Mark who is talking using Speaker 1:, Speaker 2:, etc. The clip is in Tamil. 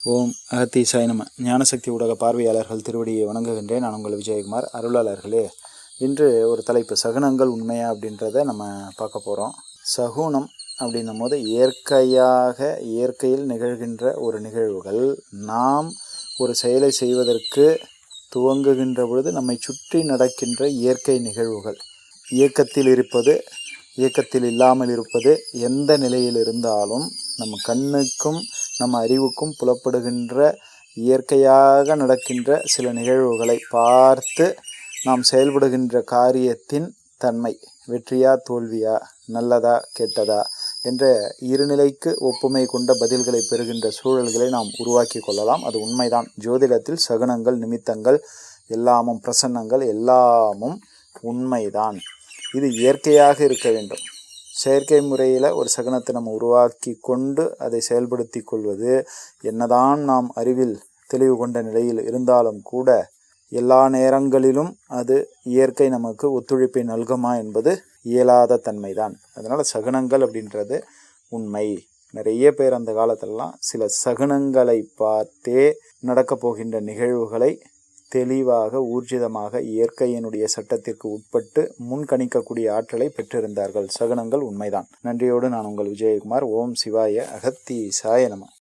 Speaker 1: ஓம் அகத்தீசாய நம. ஞானசக்தி ஊடக பார்வையாளர்கள் திருவடியை வணங்குகின்றேன். நான் உங்கள் விஜயகுமார். அருளாளர்களே, இன்று ஒரு தலைப்பு, சகுனங்கள் உண்மையா அப்படின்றத நம்ம பார்க்க போகிறோம். சகுனம் அப்படின்னும் போது இயற்கையில் நிகழ்கின்ற ஒரு நிகழ்வுகள். நாம் ஒரு செயலை செய்வதற்கு துவங்குகின்ற பொழுது நம்மை சுற்றி நடக்கின்ற இயற்கை நிகழ்வுகள், இயக்கத்தில் இருப்பது, இயக்கத்தில் இல்லாமல் இருப்பது, எந்த நிலையில் இருந்தாலும் நம்ம கண்ணுக்கும் நம்ம அறிவுக்கும் புலப்படுகின்ற இயற்கையாக நடக்கின்ற சில நிகழ்வுகளை பார்த்து நாம் செயல்படுகின்ற காரியத்தின் தன்மை வெற்றியா தோல்வியா, நல்லதா கெட்டதா என்ற இருநிலைக்கு ஒப்புமை கொண்ட பதில்களை பெறுகின்ற சூழல்களை நாம் உருவாக்கி கொள்ளலாம். அது உண்மைதான். ஜோதிடத்தில் சகுனங்கள், நிமித்தங்கள் எல்லாமும், பிரசன்னங்கள் எல்லாமும் உண்மைதான். இது இயற்கையாக இருக்க வேண்டும். செயற்கை முறையில் ஒரு சகுனத்தை நம்ம உருவாக்கி கொண்டு அதை செயல்படுத்தி கொள்வது, என்னதான் நாம் அறிவில் தெளிவு கொண்ட நிலையில் இருந்தாலும் கூட எல்லா நேரங்களிலும் அது இயற்கை நமக்கு ஒத்துழைப்பை நல்குமா என்பது இயலாத தன்மைதான். அதனால் சகுனங்கள் அப்படின்றது உண்மை. நிறைய பேர் அந்த காலத்திலலாம் சில சகுனங்களை பார்த்தே நடக்கப் போகின்ற நிகழ்வுகளை தெளிவாக, ஊர்ஜிதமாக, இயற்கையினுடைய சட்டத்திற்கு உட்பட்டு முன்கணிக்கக்கூடிய ஆற்றலை பெற்றிருந்தார்கள். சகுனங்கள் உண்மைதான். நன்றியோடு நான் உங்கள் விஜயகுமார். ஓம் சிவாய அகத்தீசாய நம.